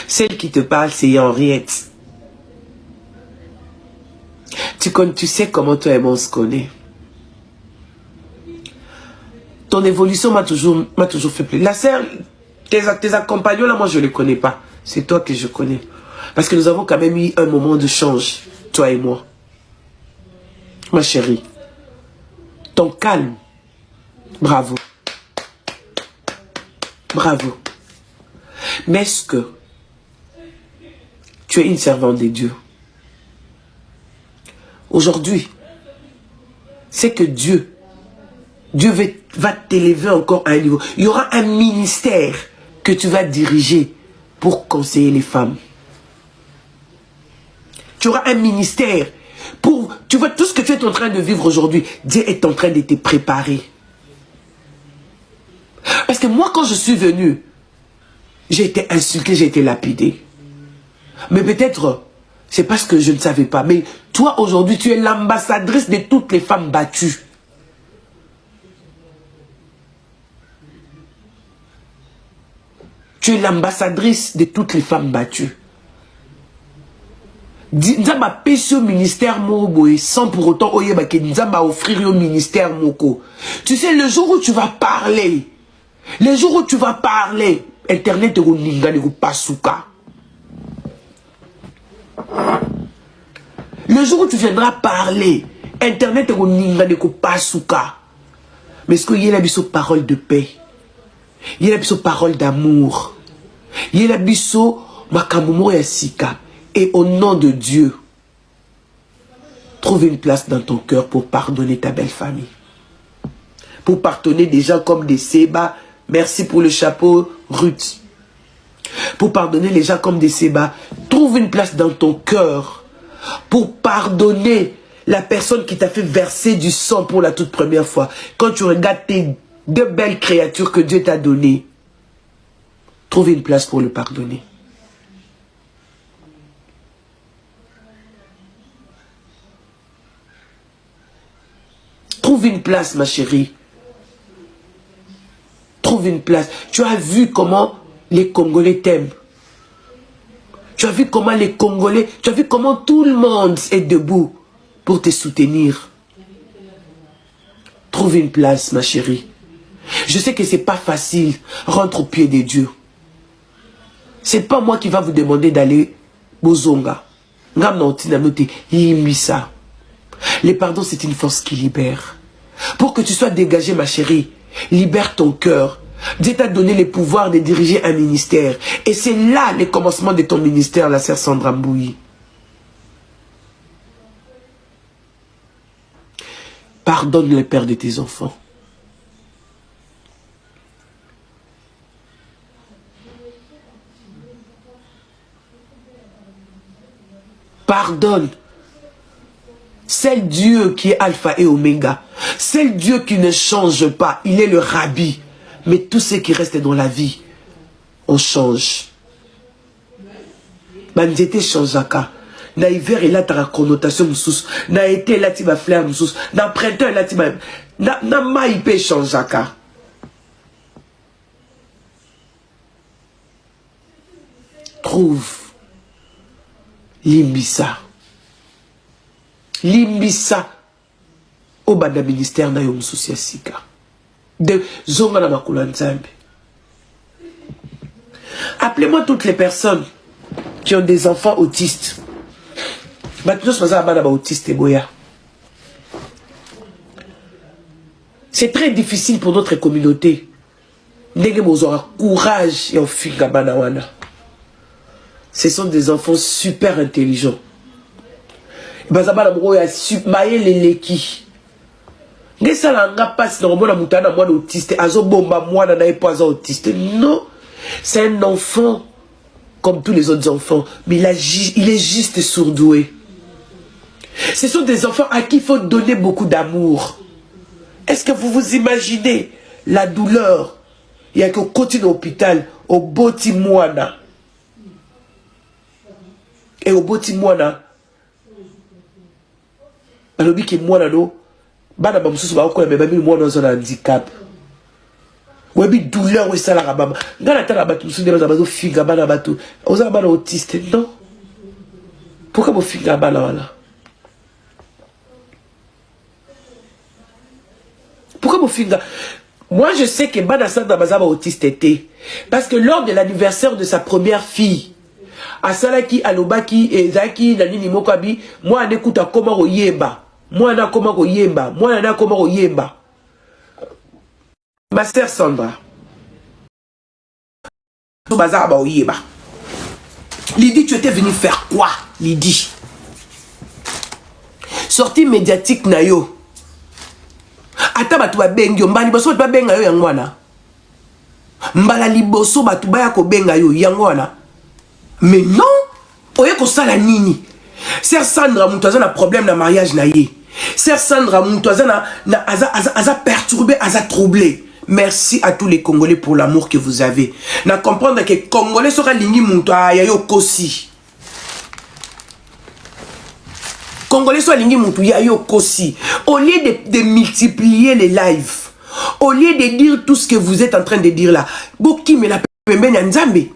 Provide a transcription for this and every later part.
Celle qui te parle, c'est Henriette. Tu sais comment toi et moi on se connaît. Ton évolution m'a toujours fait plaisir. La sœur, tes accompagnants là, moi je les connais pas. C'est toi que je connais. Parce que nous avons quand même eu un moment de change, toi et moi. Ma chérie. Ton calme. Bravo. Bravo. Mais est-ce que tu es une servante de Dieu? Aujourd'hui, c'est que Dieu va t'élever encore à un niveau. Il y aura un ministère que tu vas diriger pour conseiller les femmes. Tu auras un ministère pour... Tu vois, tout ce que tu es en train de vivre aujourd'hui, Dieu est en train de te préparer. Parce que moi, quand je suis venu, j'ai été insulté, j'ai été lapidé. Mais peut-être, c'est parce que je ne savais pas. Mais toi, aujourd'hui, tu es l'ambassadrice de toutes les femmes battues. Tu es l'ambassadrice de toutes les femmes battues. Nzamba pèse au ministère Moboé sans pour autant que Nzamba offrir au ministère Moko. Tu sais, le jour où tu vas parler, Internet est au ninga de pasuka. Le jour où tu viendras parler, Internet est au ninga de pasuka. Mais est-ce qu'il y a une parole de paix? Il y a une parole d'amour. Il y a une makamumo ya sika. Et au nom de Dieu, trouve une place dans ton cœur pour pardonner ta belle famille. Pour pardonner des gens comme des Seba. Merci pour le chapeau, Ruth. Pour pardonner les gens comme des Seba. Trouve une place dans ton cœur pour pardonner la personne qui t'a fait verser du sang pour la toute première fois. Quand tu regardes tes deux belles créatures que Dieu t'a données, trouve une place pour le pardonner. Trouve une place, ma chérie. Trouve une place. Tu as vu comment les Congolais t'aiment. Tu as vu comment les Congolais, tu as vu comment tout le monde est debout pour te soutenir. Trouve une place, ma chérie. Je sais que c'est pas facile. Rentre au pied de Dieu. C'est pas moi qui va vous demander d'aller Bozonga. Les pardons, c'est une force qui libère. Pour que tu sois dégagé, ma chérie, libère ton cœur. Dieu t'a donné le pouvoir de diriger un ministère. Et c'est là le commencement de ton ministère, la sœur Sandra Mbouyi. Pardonne le père de tes enfants. Pardonne. C'est Dieu qui est alpha et oméga. C'est Dieu qui ne change pas. Il est le rabbi. Mais tout ce qui reste dans la vie, on change. Bandiete changeaka. Na hiver il a ta connotation moussous. Na été là tu vas fleur moussous. Na printemps là tu vas. Na maïpe changeaka. Trouve Limbisa. Limbisa. Au bas de ministère na yom souci sika. De zonga na makula nzambe. Appelez-moi toutes les personnes qui ont des enfants autistes. C'est très difficile pour notre communauté. Courage et ce sont des enfants super intelligents. Non, c'est un enfant comme tous les autres enfants, mais il est juste sourdoué. Ce sont des enfants à qui il faut donner beaucoup d'amour. Est-ce que vous vous imaginez la douleur? Il y a qu'au côté de l'hôpital, au Botimouana. Et au Botimouana, alors que moi, bana ba mususu ba ko me ba mi mo no zo na handicap Webi douleur ou ça la rabama. Dans la terre abatou, sous des abatou figa bana abatou. Aux abana autistes, non? Pourquoi vous figa bana là? Pourquoi vous figa? Moi je sais que bana sa d'abazaba autiste était. Parce que lors de l'anniversaire de sa première fille, Asalaki, Alobaki, et Zaki, Nanini Mokabi, moi on écoute à comment yemba. Moi on a comment yemba. Moi on a comment yemba. Ma sœur Sandra. Lydie, tu étais venue faire quoi, Lydie? Sortie médiatique nayo. Ata batu ba bengyo, mbali boso ba benga yo yangwana. Mbala liboso batu ba ya ko benga yo yangwana. Mais non, oye ko sala nini? Sœur Sandra, mutu aza na problème na mariage na ye. Sœur Sandra, mutu aza na aza perturbé, aza troublé. Merci à tous les Congolais pour l'amour que vous avez. Na comprendre que les Congolais sera lingi mutu ayayo kosi. Congolais soit lingi mutu yayo kosi. Au lieu de multiplier les lives, au lieu de dire tout ce que vous êtes en train de dire là, Boki me la pembe na Nzambe.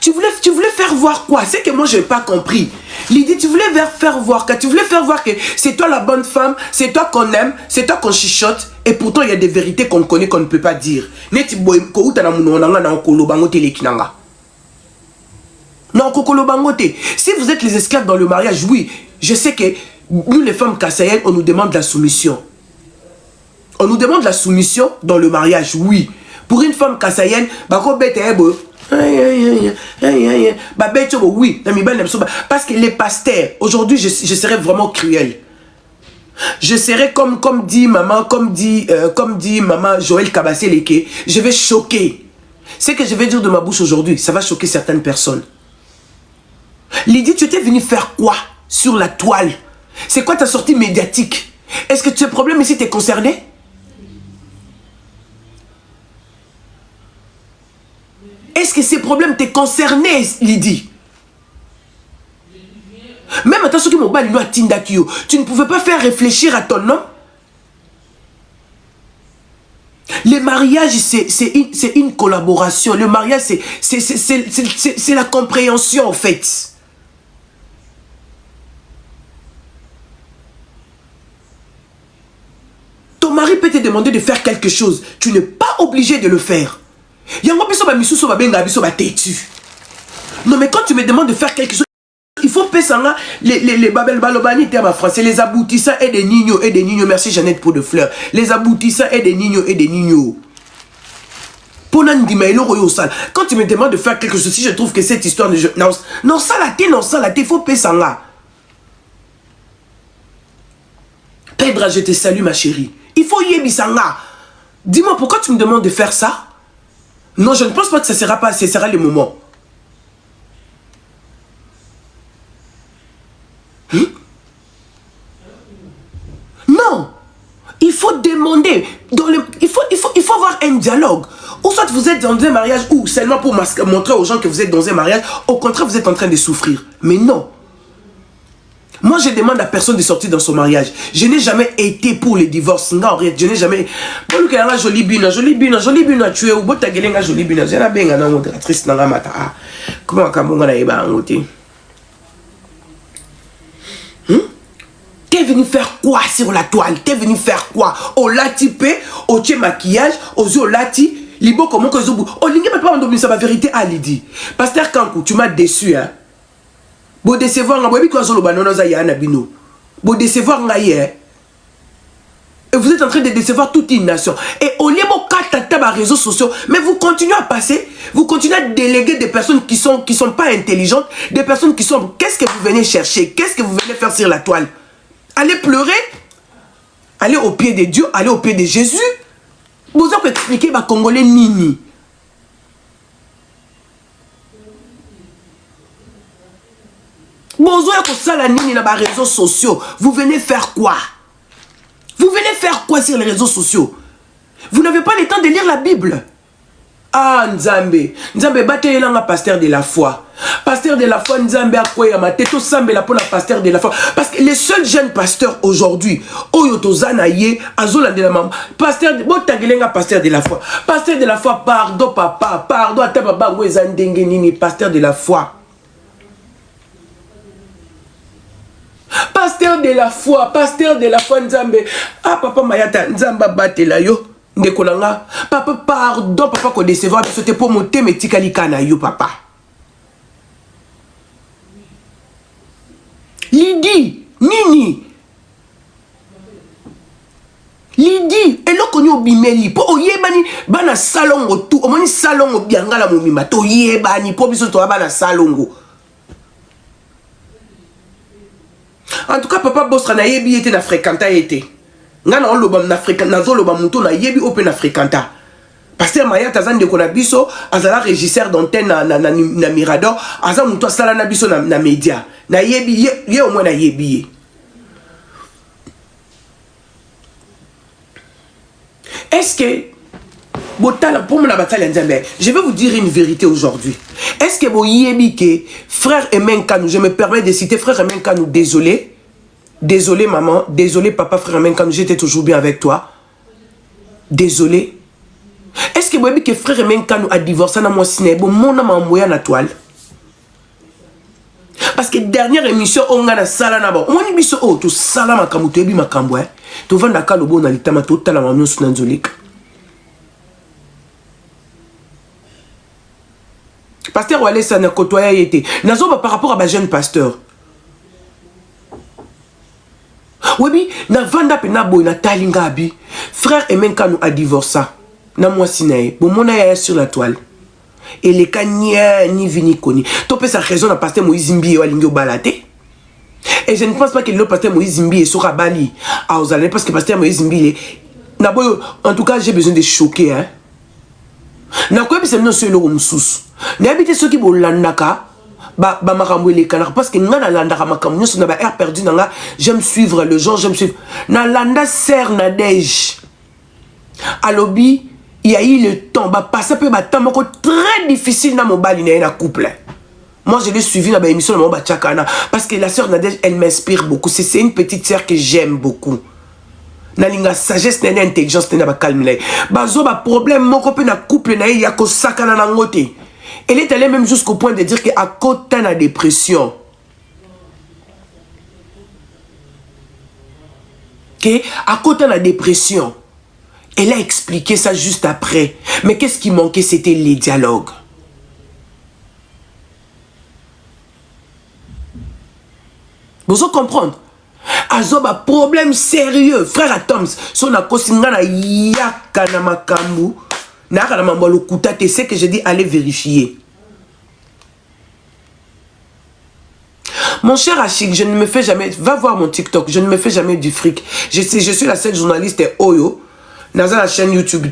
Tu voulais faire voir quoi? C'est que moi je n'ai pas compris. Lydie, tu voulais faire voir que tu voulais faire voir que c'est toi la bonne femme, c'est toi qu'on aime, c'est toi qu'on chichote, et pourtant il y a des vérités qu'on connaît qu'on ne peut pas dire. Si vous êtes les esclaves dans le mariage, oui, je sais que nous les femmes kassayennes, on nous demande la soumission. On nous demande la soumission dans le mariage, oui. Pour une femme kassayenne, oui, parce que les pasteurs, aujourd'hui je serais vraiment cruel. Je serais comme dit maman, comme dit maman Joël Kabaseleke, je vais choquer. Ce que je vais dire de ma bouche aujourd'hui, ça va choquer certaines personnes. Lydie, tu étais venue faire quoi sur la toile? C'est quoi ta sortie médiatique? Est-ce que tu as un problème ici, tu es concerné? Est-ce que ces problèmes t'es concerné, Lydie? Même attention que mon bal tu ne pouvais pas faire réfléchir à ton homme. Le mariage, c'est une collaboration. Le mariage, c'est la compréhension, en fait. Ton mari peut te demander de faire quelque chose. Tu n'es pas obligé de le faire. Non mais quand tu me demandes de faire quelque chose, il faut payer les babel balobani terme français, les aboutissants et des niños et des niños. Merci Jeannette pour de fleurs. Les aboutissants et des niños et des niños. Quand tu me demandes de faire quelque chose, si je trouve que cette histoire de non ça la tête, il faut payer ça là. Pedra, je te salue ma chérie. Il faut y bisanga. Dis-moi pourquoi tu me demandes de faire ça? Non, je ne pense pas que ce sera le moment. Non. Il faut demander. Il faut avoir un dialogue. Ou soit vous êtes dans un mariage ou seulement pour montrer aux gens que vous êtes dans un mariage. Au contraire, vous êtes en train de souffrir. Mais non. Moi, je demande à personne de sortir dans son mariage. Je n'ai jamais été pour les divorces. Non, je n'ai jamais... Jolie bine, tu es au bout de ta jolie bine. Je n'ai pas modératrice dans la mata. Comment on a eu T'es venu faire quoi sur la toile? T'es venu faire quoi? Au latipé, au tché maquillage, aux yeux au lati, libo comment que zo. Oh, l'ingé pas endominer sa vérité à Lydie. Pasteur Kankou, tu m'as déçu, hein? Bo décevoir nga bobi kwa zolo banana za yana bino. Bo décevoir nga hier. Et vous êtes en train de décevoir toute une nation. Et au lieu de taba réseaux sociaux, mais vous continuez à passer, vous continuez à déléguer des personnes qui sont pas intelligentes, des personnes qui sont. Qu'est-ce que vous venez chercher? Qu'est-ce que vous venez faire sur la toile? Allez pleurer, allez au pied de Dieu, allez au pied de Jésus. Vous avez expliqué ma Congolais nini. Réseaux sociaux. Vous venez faire quoi? Vous venez faire quoi sur les réseaux sociaux? Vous n'avez pas le temps de lire la Bible. Ah, Nzambe. Nzambe, battez l'anga pasteur de la foi. Pasteur de la foi, Nzambe akoya mateto sambela pour la pasteur de la foi. Parce que les seuls jeunes pasteurs aujourd'hui, Oyotozana ye, Azola de la maman, pasteur, Botagelenga pasteur de la foi. Pasteur de la foi, pardon papa, pardon, Atababa Wezandengenini, pasteur de la foi. Pasteur de la foi, Nzambe. Ah, papa Mayata, Nzamba batela yo. Ndekolanga. Papa, pardon, papa, qu'on décevra. C'était pour monter, mais tikalika na yo, papa. Lydie, Nini. Lydie, et là qu'on y a bimeli. Po oyebani, bana salongo tout. Omani salongo biangala mumima. To yebani, po biso to bana salongo. En tout cas, papa Bosra na yebi était na fréquenta été. Ngana on loba na fréquenta, na zo loba muto na yebi open na fréquenta. Pasteur Mayata Zan de Konabiso, azala régisseur d'antenne na Mirador, azan muto sala na biso na média. Na yebi ye au moins na yebi. Est-ce que je vais vous dire une vérité aujourd'hui. Est-ce que vous yebi que frère Emenkanou, je me permets de citer frère Emenkanou, désolé. Désolé maman, désolé papa, frère Emenkanou, j'étais toujours bien avec toi. Désolé. Est-ce que vous yebi que frère Emenkanou a divorcé na moi ciné, bon mon nom a envoyé na toile. Parce que dernière émission on a na sala na ba. On y biso oh to sala makambo to yebi makambo hein. To vanda ka lobo na litama to tala mamio sunanzolika. Pasteur Wale ça n'a côtoyé été. Nazo par rapport à ma jeune pasteur. Oui, na vanda pena boy na talinga abi. Frère Emenkanou a divorcé. Na moi sinae. Bon mon aya sur la toile. Et les kanya ni vini koni. Topé sa raison na pasteur Moïse Zimbi wa lingio balate. Et je ne pense pas que le pasteur Moïse Zimbi est sur Bali. Ah vous allez parce que pasteur Moïse Zimbi na boy en tout cas j'ai besoin de choquer hein. Na quoi c'est non seul le sous. N'habitez ceux qui vont l'andaka, makamoué les canards, parce que n'a l'andaka makamoué, n'a pas air perdu, n'a j'aime suivre le genre, j'aime suivre. N'a l'anda serre nadège. À l'obi, il y a eu le temps, passer peu temps très difficile dans mon bal, il y a un couple. Moi je l'ai suivi dans l'émission de mon Tchakana, parce que la sœur Nadège, elle m'inspire beaucoup. C'est une petite sœur que j'aime beaucoup. Nalinga sagesse nene intelligence nene ba calme lay bazo ba problème moko pe na couple na ya ko sakana na ngote. Elle est allée même jusqu'au point de dire que à côté de la dépression, à côté de la dépression, elle a expliqué ça juste après. Mais qu'est-ce qui manquait, c'était les dialogues. Vous comprenez? Azoba problème sérieux, frère Atoms, son a kosingana yakana makambu. C'est que j'ai dit allez vérifier. Mon cher Achille, je ne me fais jamais... Va voir mon TikTok, je ne me fais jamais du fric. Je suis la seule journaliste Oyo. Naza la chaîne YouTube,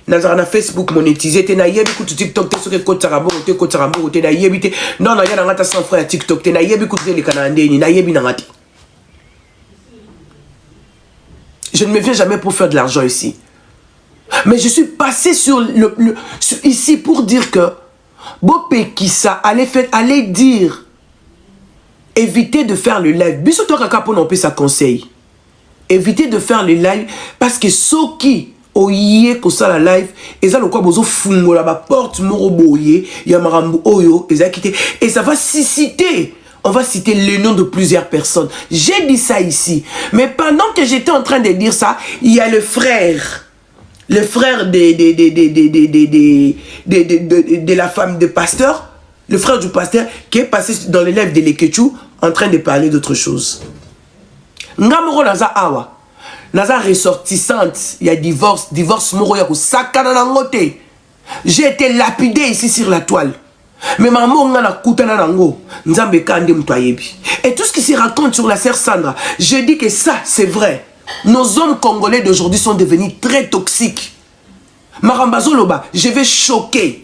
Naza la Facebook monétisé. Na yebi kutu TikTok, te soke kotarabo, te kotarabo, te na yebi te... Non, na y'a nangata sans frère TikTok, te na yebi kutu le kanandeni, na yebi nangati. Je ne me viens jamais pour faire de l'argent ici. Mais je suis passé sur ici pour dire que Bopé Kissa allait dire évitez de faire le live. Biso toi kaka pour non sa conseil. Évitez de faire le live parce que ceux qui oyé ko ça la live et ça le quoi bozo fungola ba porte moro boyé ya marambu oyo et ça quitté et ça va citer. On va citer le nom de plusieurs personnes. J'ai dit ça ici. Mais pendant que j'étais en train de dire ça, il y a le frère de la femme de pasteur, le frère du pasteur qui est passé dans les lèvres de l'Ekechou en train de parler d'autre chose. Ngamoro naza awa, naza ressortissante, il y a divorce moro yako sakana nangote. J'ai été lapidé ici sur la toile. Mais maman on a koutana nango, nzambe kande mtoyebi. Et tout ce qui se raconte sur la sœur Sandra, je dis que ça c'est vrai. Nos hommes congolais d'aujourd'hui sont devenus très toxiques. Marambazo Loba, je vais choquer.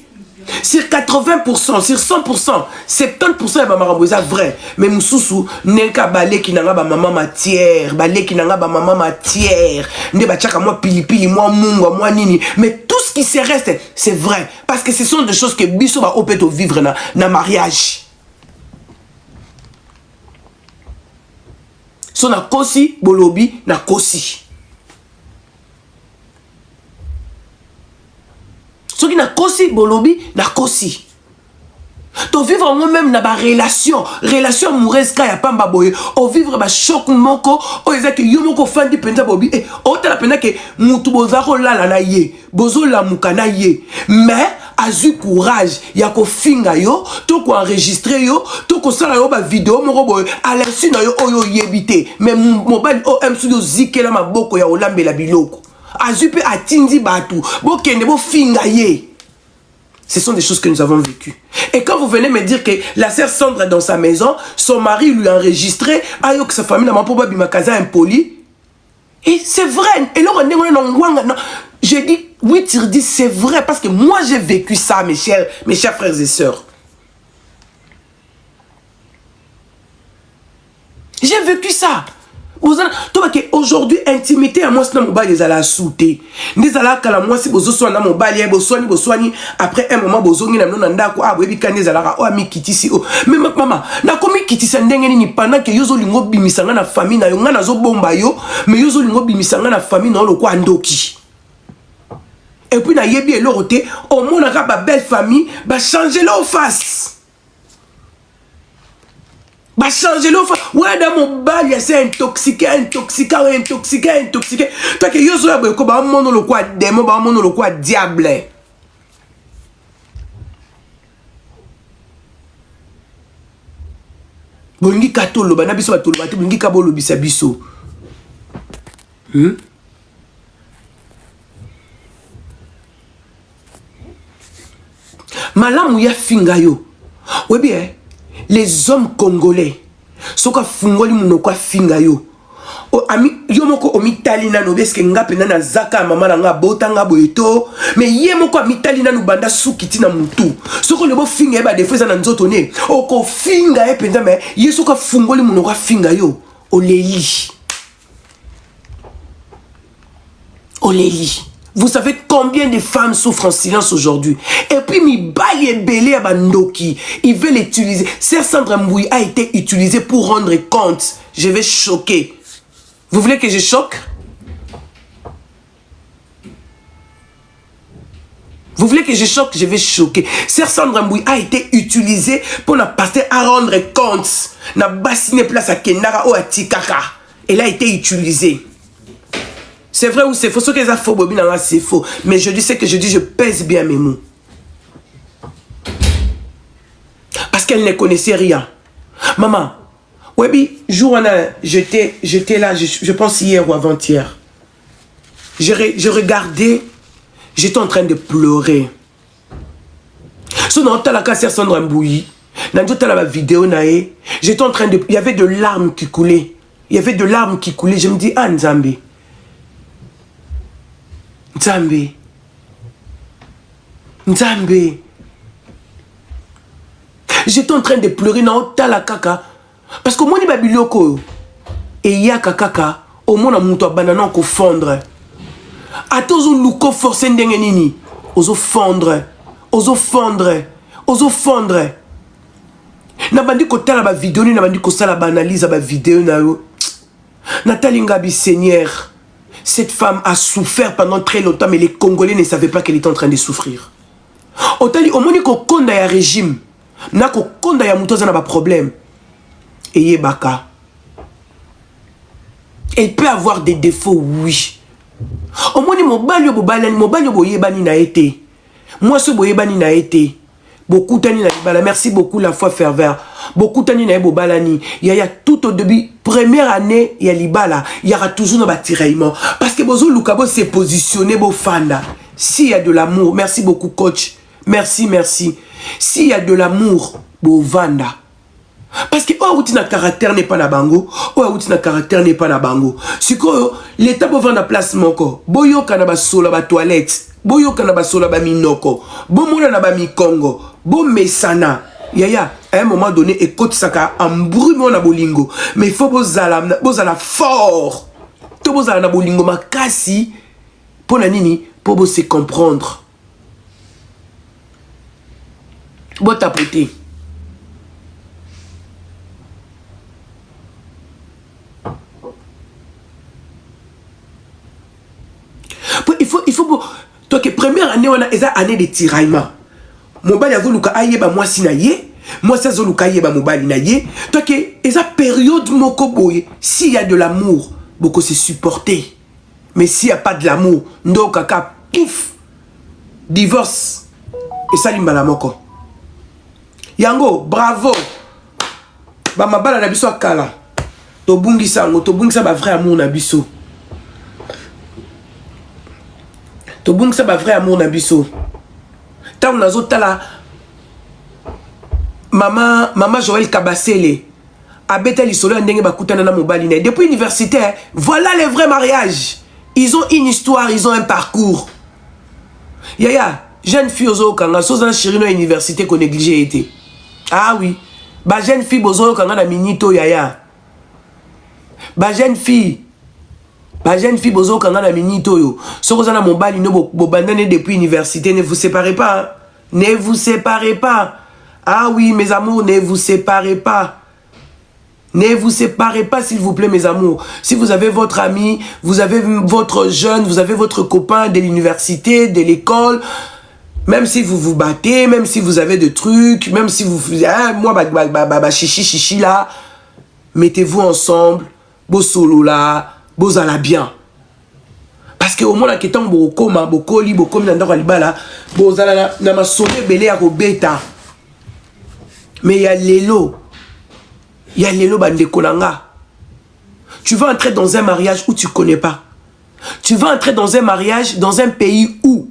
Sur 80%, sur 100%, 70% de Marambo, c'est vrai. Mais Moussoussou, Nenka Balé qui n'a pas maman matière, Balé qui n'a pas maman matière, Neba Tchaka, moi pili, moi munga, moi nini. Mais tout ce qui se reste, c'est vrai. Parce que ce sont des choses que Bisso va opéto vivre na mariage. So na kosi bolobi na kosi. So qui na kosi bolobi na kosi. To vivre moi-même na ba relation amoureuse ka ya pamba boye, o vivre ba choc moko, o ezaki yo moko fandi penza bobi, o tala pena ke mutu bozako lala na ye, bozo la mukana ye, mais azu courage ya ko finga yo, to ko enregistrer yo, to ko sala yo ba vidéo moko boye, à l'insu na yo oyo yebite, mais mobile o studio zikela maboko ya olambela biloko. Azu pe atindi batu, bo kende bo finga ye. Ce sont des choses que nous avons vécues. Et quand vous venez me dire que la sœur Sandra est dans sa maison, son mari lui a enregistré, ayo que sa famille n'a pas bimakaza impoli. Et c'est vrai. Et là, je dis 8 sur 10, c'est vrai. Parce que moi, j'ai vécu ça, mes chers frères et sœurs. J'ai vécu ça. Aujourd'hui, intimité à moi, c'est mon bal, à souté. Des ala kala moi, si bozo soin mon bal, boswani, après un moment, bozo ni namno nanda ko abwebi kane zala o ami kitisi o. Mais maman, na komi kitisi ndengeni ni pendant que yozo lingo bimisanga na famille na yo ngana zo bomba yo, mais yozo lingo bimisanga na famille na lo ko andoki. Et puis na yebi elorote, au monde a ba belle famille, ba changer leur face. Bah changer l'offre. Ouais, dans mon bal, il y a c'est intoxiqué. Toi que yo soya beko ba mono le quoi démon, ba mono le quoi diable. Bongi katolo ba na biso batolo ba te bongi kabolo bisa biso. Malamu ya finga yo. Ouais bien. Les hommes congolais, soka fungoli munoko finga yo. O ami yo moko omitali na no beske ngape na zaka mama na nga bota nga boyeto, mais ye moko omitali na no banda sukiti na mutu. Soko le bo finga e ba defesa na nzoto ne. O ko finga e penza me ye soka fungoli munoko finga yo. Oleli. Oleli. Vous savez combien de femmes souffrent en silence aujourd'hui. Et puis, mi baye belé à bandoki. Il veut l'utiliser. Sœur Sandra Mbouy a été utilisée pour rendre compte. Je vais choquer. Vous voulez que je choque? Vous voulez que je choque? Je vais choquer. Sœur Sandra Mbouy a été utilisée pour la passer à rendre compte. Na bassine place à Kendara ou à Tikaka. Elle a été utilisée. C'est vrai ou c'est faux? Ce que les faux, c'est faux. Mais je dis ce que je dis, je pèse bien mes mots. Parce qu'elle ne connaissait rien. Maman, oui, jour on a, j'étais là, je pense hier ou avant-hier. Je regardais, j'étais en train de pleurer. Sinon, t'as la cassère Sandra Mbouyi. Dans la vidéo, j'étais en train de, il y avait de larmes qui coulaient. Il y avait de larmes qui coulaient. Je me dis, ah, Nzambe. Nzambe. Nzambe. J'étais en train de pleurer dans la kaka. Parce que moi, je suis biloko. Et il y a kaka. Au moins, on a banana ko fondre. A tous les louko forcé ndengenini. Ozo fondre. Ozo fondre. Ozo fondre. Na bandi ko tala ba vidéo ni na bandi ko sala ba analyse ba vidéo na yo. Nathalie Ngabi Seigneur. Cette femme a souffert pendant très longtemps, mais les Congolais ne savaient pas qu'elle était en train de souffrir. Au moins, ko konda ya régime, na ko konda ya mutoza na ba problème. Eye baka. Elle peut avoir des défauts, oui. Au moins, mon balio boyebani na été. Moi, ce boyebani na été. Beaucoup tani na libala. Merci beaucoup la foi ferveur. Beaucoup tani na balani. Il y a tout au début, première année, il y a libala. Il y aura toujours un tiraillement. Parce que Bozo Lukabo s'est positionné beau fanda. S'il y a de l'amour, merci beaucoup coach. Merci, merci. S'il y a de l'amour, beau vanda. Parce que oh outina caractère n'est pas na bango, oh outina caractère n'est pas na bango. Si quoi l'état beau vanda place moko, boyo kanaba sola ba toilette, boyo kanaba sola ba minoko, bo mona na ba mi Congo, bo mesana. Yaya, à un moment donné, écoute saka en brume na bolingo, mais il faut bozala fort. To bozala na bolingo makasi pour na nini, pour se comprendre. Bo tapoter. toi que première année on a eza année de tiraillement. Mobali azoluka ayeba mwasi na ye, mwasi azoluka ayeba mobali na ye. Toi que eza période moko boye, s'il y a de l'amour, beaucoup se supporter. Mais s'il n'y a pas de l'amour, ndo kaka pouf, divorce. Et ça limbala moko. Yango, bravo. Ba mabala na biso akala. Tobungisa ba vrai amour na biso. Tobungisa ba vrai amour na biso. Tant nazo tala Maman Joël Kabasele abeta lisolo ndenge bakutana na mobali na depuis universitaire, voilà les vrais mariages. Ils ont une histoire, ils ont un parcours. Yaya, jeune fille ozo kanga sozana chirino université ko négligé été. Ah oui, ba jeune fille bozo kanga na minito yaya. Ba jeune fille bozo kanga na minito yo. Sokozana mobali no bobandane depuis université, ne vous séparez pas. Hein? Ne vous séparez pas. Ah oui, mes amours, ne vous séparez pas. Ne vous séparez pas, s'il vous plaît, mes amours. Si vous avez votre ami, vous avez votre jeune, vous avez votre copain de l'université, de l'école, même si vous vous battez, même si vous avez des trucs, même si vous faites, ah, moi, chichi là, mettez-vous ensemble, beau solo là, beau ala bien. Parce que au moins, la question, bokoli, nandako libala, beau ala na ma sonné belé à beta. Mais il y a l'élo. Il y a l'élo bandekolanga. Tu vas entrer dans un mariage où tu ne connais pas. Tu vas entrer dans un mariage dans un pays où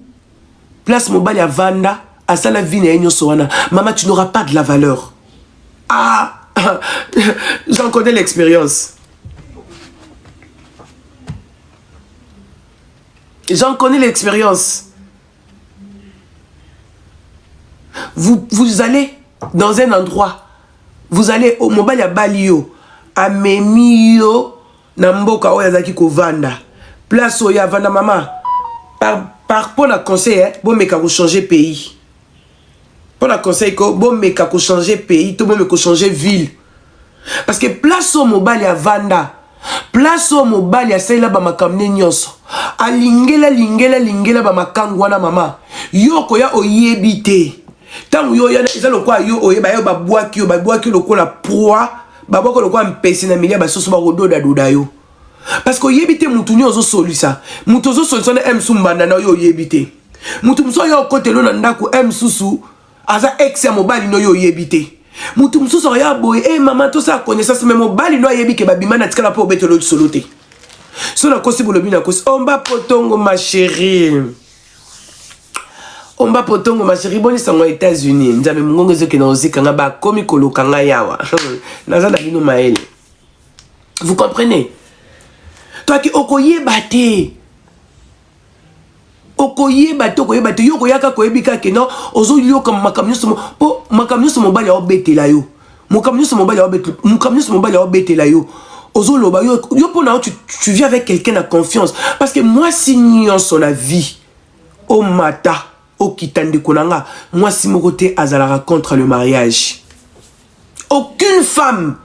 place mobile à Vanda, à Salavine et Nyosoana. Maman, tu n'auras pas de la valeur. Ah, j'en connais l'expérience. J'en connais l'expérience. Vous allez dans un endroit, vous allez au mobile à Balio, à Memio, Namboka Oyazaki Kovanda, place Oya Vanda maman. Par pour la conseil, bon mec à changer pays. Pour la conseil, bon mec à changer pays, tout bon mec à changer ville. Parce que place au mobile à Vanda, place au mobile à Saïla Bamakamne Nyonso, à Lingela Bamakangwana maman, Yoko ya oyebite. Tant yo yana izalo kwa yo oyeba yo babwaki lokola proie babwaki lokola mpesi na milia basoso ba rododa doda yo parce que yebite mutu nyozo solisa mutu zo solisa na msumbanda na yo yebite mutu mso yo kotelo na ndako msusu aza ex ya mobali no yo yebite mutu msusu ya boy mama to sa connaissance mais mobali no yebike babimana tikala po betelo solote so na kosi bolobi na kosi omba potongo ma chérie. Omba potongo ma chérie boni sango États-Unis nzambe mungongo zoke na ozika nga ba komi koloka nga yawa nazana bino maele. Vous comprenez? Toi qui okoyeba te yoko yaka koyebika ke non ozo yoka makamnyoso po makamnyoso mobali ya obetela yo makamnyoso mobali ya obetela yo ozo loba yo pona tu viens avec quelqu'un à confiance parce que moi si nyonso na vie au mata moi si mon côté azalara contre le mariage. Aucune femme.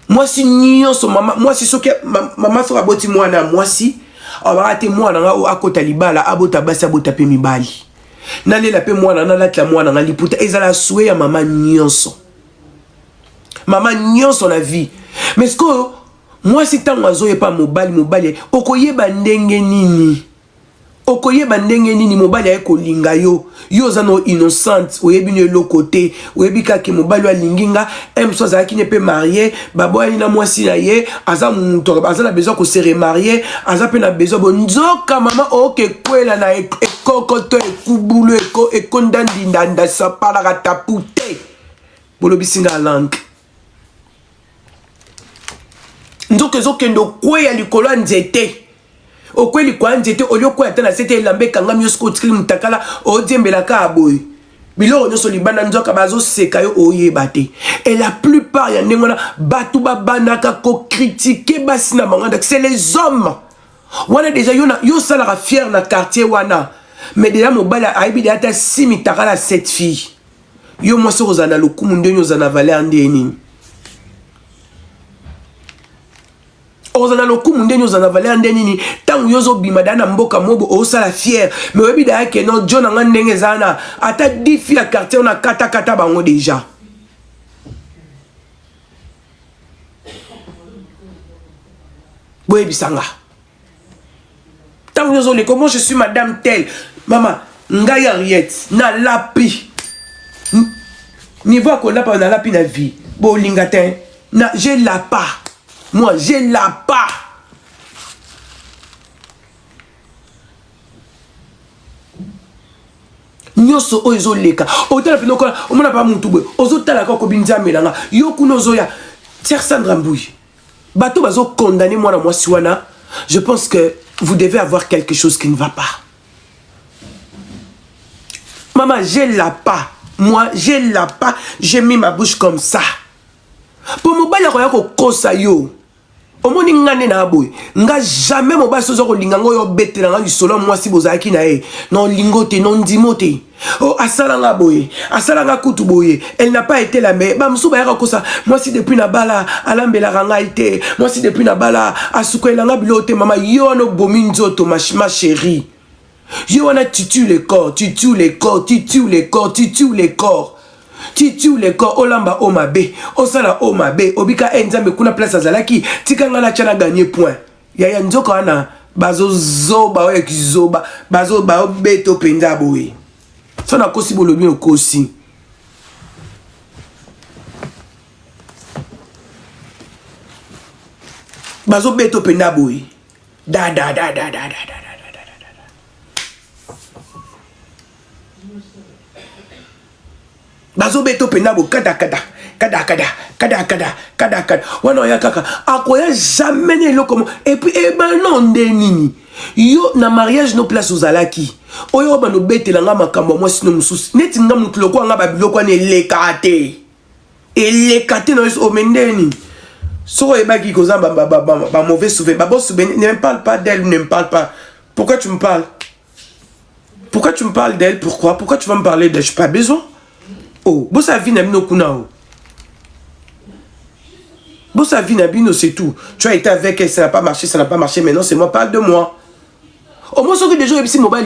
Moi si nion son maman, moi si soke maman sera boti moi na moi si abarate moi na o akota libala abota basi abota pe mibali. Na lela pe moi na la tla moi na liputa ezala soué ya maman nyonso. Maman nyonso la vie. Mais ce que moi si tant oiseau et pas mobali okoyeba ndenge nini. Okoyeba ndenge nini mobali ya kolinga yo zano innocente oyebi ne lo côté oyebi ka ke mobali wa linginga so za ki ne pe marié babo ya na mwasi na ye aza muto aza na besoin ko se remarier aza pe na besoin bonzoka mama oke kwela na ekokoto ekubulu ekondandi ndanda sa para katapute bolobi singa langue nzoke zokendo kweya likolo nzete okweli kwa nzete olioko ya tana sete lambe kanga myosko tikili mutakala odiembela ka aboy bilo nyoso libanda nzoka bazo seka yo oyeba te et la plupart ya ndengona batu babanaka ko critiquer basina manganda c'est les hommes wana déjà yo sala fier na quartier wana mais déjà mobala aibi data simi takala cette fille yo moi so kozana lokumu ndenyo zana valeur ndeni ozana lokumu ndeni ozana valeur ndeni ni tangu yozo bimada na mboka mobo osala fier mais webi da yake non John nga ndenge zana ata 10 filles à quartier on a kata bango déjà boye bisanga tangu yozo le comment je suis madame telle maman ngai Henriette na lapi niveau qu'on a pas na lapi na vie bo lingatin na j'ai la pas. Moi, j'ai la part. Nyoso ozo leka. Otala pinoko, on n'a pas mon toubé. Ozo tala ko binza melanga. Yoku nozoya. Tier Sandra Mbouy. Bato bazo condamné moi na moi siwana. Je pense que vous devez avoir quelque chose qui ne va pas. Maman, j'ai la part. Moi, j'ai la part. J'ai mis ma bouche comme ça. Pour mon bail ya ko kosa yo. Omoni ngane na boy nga jamais mo ba sozo ko lingango yo betela nga lisolo moi si bozaki na e non lingote non dimote oh asala nga boy asala nga kutu boy elle n'a pas été la mais ba msuba ya ko ça moi si depuis na bala alambela ranga ite moi si depuis na bala asukwela nga bilote mama yo no bomi nzoto ma chérie yo wana tutu les corps tutu les corps tutu les corps tutu les corps Titu le corps olamba omabe osala omabe obika enzambe kuna place azalaki tikanga na chana gagner point ya nzoka wana bazo zoba o ekizoba bazo ba beto penza boye sona kosi bolobi okosi bazo beto penza boye da bazo beto penabo kada wana ya kaka akoya jamais ne lo comme et puis non ndenini yo na mariage no place ozalaki oyo ba no betela nga makambo moi sino mususi neti nga mutu lokwa nga babiloko ne lekate no o mendeni so e baki koza ba mauvais souvenir ba bon souvenir ne me parle pas d'elle, ne me parle pas. Pourquoi tu me parles? Pourquoi tu me parles d'elle? Pourquoi tu vas me parler d'elle? Je n'ai pas besoin. Oh, bon sa vie n'a pas kunao. Bon sa vie n'a pas, c'est tout. Tu as été avec elle, ça n'a pas marché, maintenant c'est moi, parle de moi. Au moins, ce que des gens ici mobile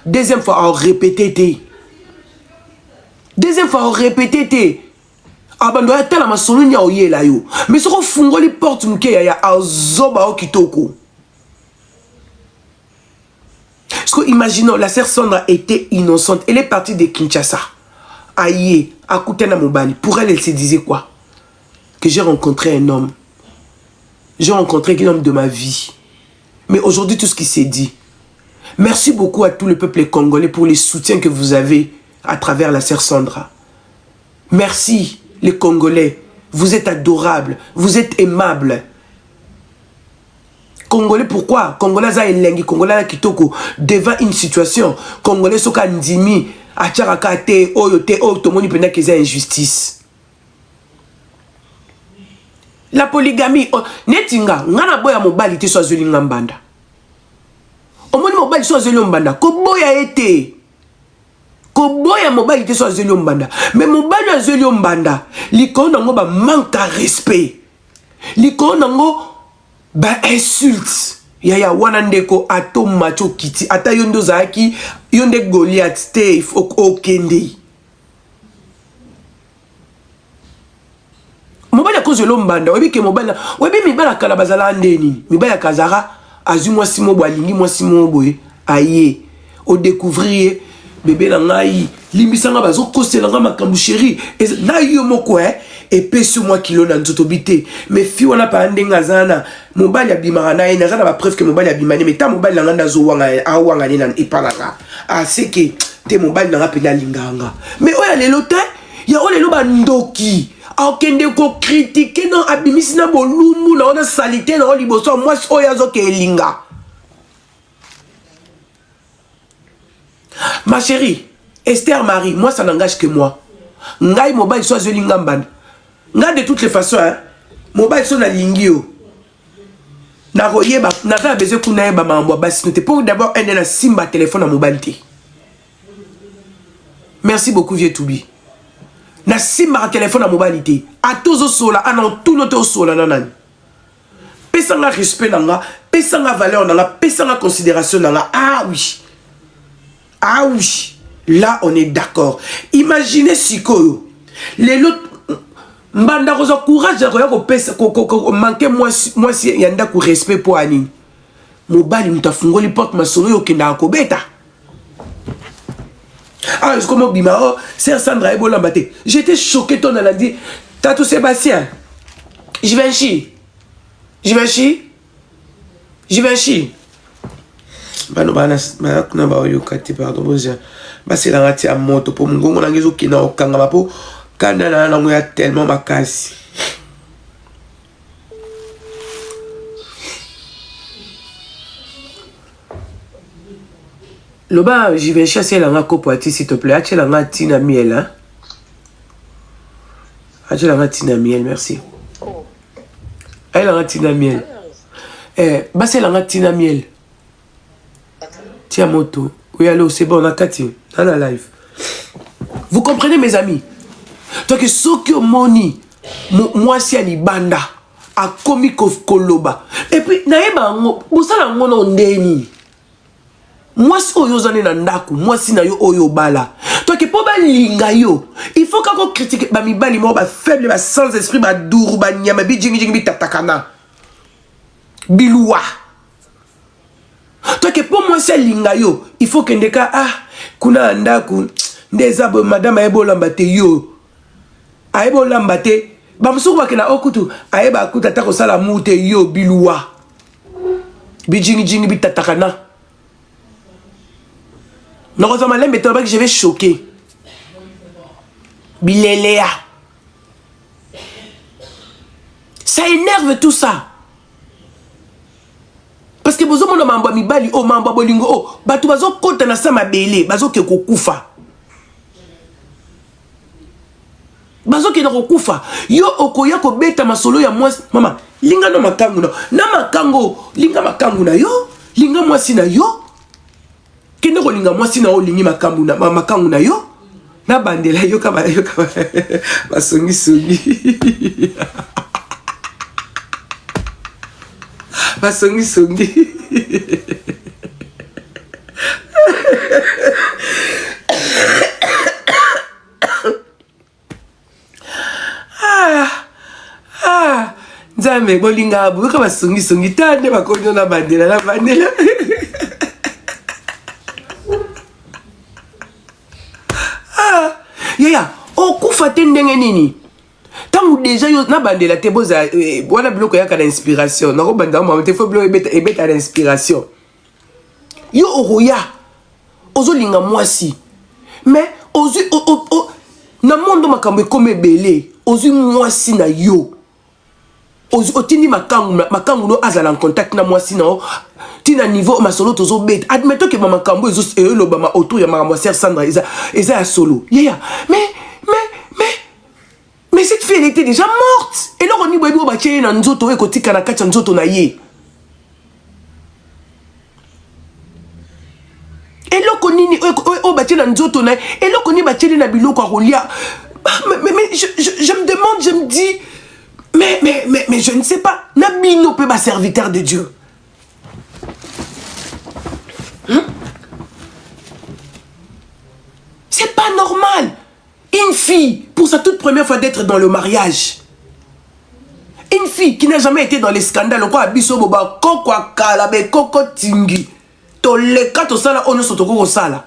deuxième fois à répéter. Deuxième fois à répéter. Abandonner tellement ma solunia oye là yo. Mais ce qu'on fungo les portes mke ya azoba okitoko. Parce que imaginons la sœur Sandra était innocente, elle est partie de Kinshasa. Aïe, à Koutena Mobali. Pour elle, elle se disait quoi? Que j'ai rencontré un homme. J'ai rencontré un homme de ma vie. Mais aujourd'hui, tout ce qui s'est dit. Merci beaucoup à tout le peuple congolais pour les soutiens que vous avez à travers la sœur Sandra. Merci, les Congolais. Vous êtes adorables. Vous êtes aimables. Congolais, pourquoi? Congolais, ça est lengi. Congolais, kitoko. Devant une situation. Congolais, soka ndimi. Acharakate, oyote, otomoni pendant qu'ils aient injustice. La polygamie, netinga, ngana boya mobali te so azeli ngambanda. Omoni mobali so azeli mbanda, ko boya ete. Ko boya mobali te so azeli mbanda. Mais mobali azeli mbanda, liko nango ba manque à respect. Liko nango ba insulte. Yaya wana ndeko ato macho kiti ata yondo zaki yonde Goliath te okende. Mobali cause lombanda webi ke mobali webi mibala kala bazala ndeni mibala kazara azu moi simo boalingi moi simo boye aye o découvrir bébé na ngai limbisanga bazo kosela nga makambu chéri na yo moko et puis sur moi qui l'on a nzotobité mais fi wana pa ndenga zana mobali abimara na ye nazana ba preuve que mobali abimani mais ta mobali nganda zo wanga awanga ni na ipalanga ah c'est que te mobali na rapela linganga mais oya lelo te ya ole lo ba ndoki akende ko critiquer non abimisi na bolumbu na ona salité na liboso moi oya zo ke linga. Ma chérie Esther Marie, moi ça n'engage que moi. Ngai mobile soit je lingamban. Nga de toutes les façons hein. Mobile soit na lingio. Na royeba, na ta besoin kuna ba mambo basi note pour d'abord un na simba téléphone à mobilité. Merci beaucoup vieux Toubi. Na simba téléphone à mobilité. A tous au sola, anan tout notre sola nanan. pesanga respect nanga, pesanga valeur nanga, pesanga considération nanga. Ah oui. Ah oui. Là, on est d'accord. Imaginez si les autres mbanda koza courage ko pesa ko manquer moi si yanda ko respect pour ani. Mobali mutafungoli porte masolo yo kenda ko beta. Ah, c'est comme bima oh, c'est Sandra Ebola Mbaté. J'étais choqué ton elle a dit Tatou Sébastien. Je vais chier. Je vais chier. Je vais chier. Bano bana na ba yo kati pardon bosia. Basi la ngati a moto po mungongo na ngezo kina okanga mapo kana na nango ya tellement makasi. Loba, je vais chasser la ngako poati s'il te plaît. Ache la ngati na miel hein. Ache la ngati na miel, merci. Elle a ngati na miel. Basi la ngati na miel. Tiens moto. Oui, allô, c'est bon, on a Cathy, dans la live. Vous comprenez, mes amis? Donc, ce que moni, moi, c'est Alibanda, a commis Koloba. Et puis, naïba, vous savez, on ndeni. Moi, si oyo zane nandaku, moi, si na yo oyo bala. Donc, pour balinga yo, il faut qu'on critique, ba mi bali mo, ba faible, ba sans esprit, ba dourou, ba nyama, bi jingi, bi tatakana. Biloua. Toi que pour moi c'est lingayo, il faut que ndeka kuna ndaku ndezabo madame Ebola Mbaté yo. Ebola Mbaté, ba msuku bakena okutu, ayeba akuta tako sala mute yo biluwa. Bijingi bitatakana. Non ça malembe to que je vais choquer. Bilelea. Ça énerve tout ça. Parce que bozo mona mamba mibali o mamba bolingo o batu bazo kota na sama bele bazo ke kokufa. Bazo ke na kokufa. Yo okoya ko beta masolo ya mwasi mama linga no makangu na makango linga makangu na yo linga mwasi na yo kende ko linga mwasi na o lingi makangu na yo na bandela yo kaba basongi Songi. Nzambe bolinga abu ka basongi tande bakonyo na bandela yaya okufa te ndenge nini tangu déjà yo na bandela te boza wana biloko yaka na inspiration na ko banda mo te fo biloko ebeta na inspiration yo oroya ozolinga mwasi mais ozu na mondo makambo ekome belé ozu mwasi na yo ozu otindi makangu no azala en contact na mwasi na tina niveau masolo tozo beta admettons que makambo ezo elobama autour ya makambo Sœur Sandra eza ya solo yeah mais cette fille elle était déjà morte et là on y boibo ba tché na nzoto e kotika na kati nzoto na ye et là on nini o ba tché na nzoto na et là on y ba tché na biloko a rolia mais je me demande je me dis mais je ne sais pas Nabino peut ba serviteur de Dieu c'est pas normal. Une fille, pour sa toute première fois d'être dans le mariage. Une fille qui n'a jamais été dans les scandales. Quoi, Abisso Boba, Koko Kalabe, Koko Tingi. To le kato sala, on se toko sala.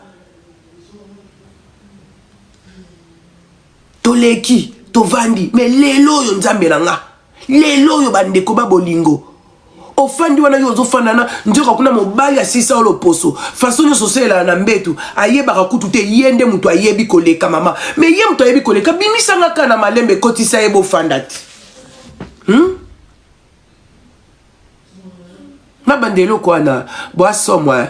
To le ki, to vandi. Mais les loyo nzambelanga. Les loyo bande koba bolingo. Ofandi wana yo zofanana njoka kuna mobali asisa olo poso façon yo sosela na mbetu ayeba kakutu te yende mutu ayebi koleka mama mais ye mutu ayebi koleka bimisanga kana malembe kotisa yebo fandati na bandelo kwana boaso moi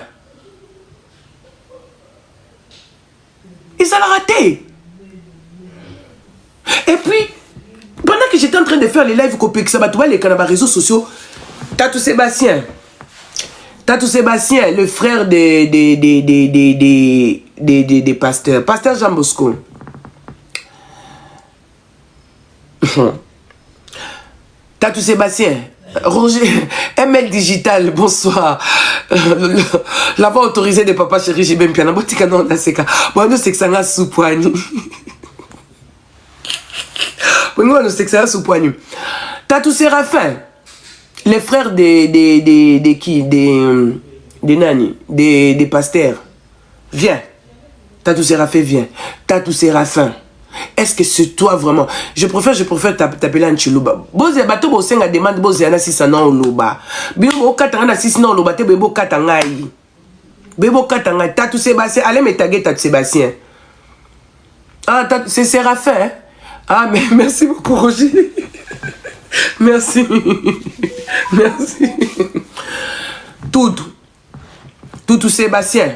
ils allaient rater et puis pendant que j'étais en train de faire les lives copéx ça va les canaux réseaux sociaux Tatou Sébastien, le frère des pasteurs, pasteur Jean Bosco. Tatou Sébastien, Roger, ML Digital, bonsoir. La voix autorisée de Papa Chéri, j'ai bien bien. Bon, c'est que ça n'a sous poigne. Bon, c'est que ça n'a sous poigne. Tatou Séraphin, les frères des qui? Des nani, des pasteurs. Viens. Tatou Séraphin, viens. Tatou Séraphin. Est-ce que c'est toi vraiment? Je préfère t'appeler un chilouba. Boze bato bo senga demande boze ana sisa na oloba. Bimbo katanga na sisa na oloba te bebo katanga yi. Bebo katanga Tatou Sébastien, allez me taguer Tatou Sébastien. Ah c'est Séraphin. Hein? Ah mais merci beaucoup Roger. Merci. Merci. Toutou Sébastien.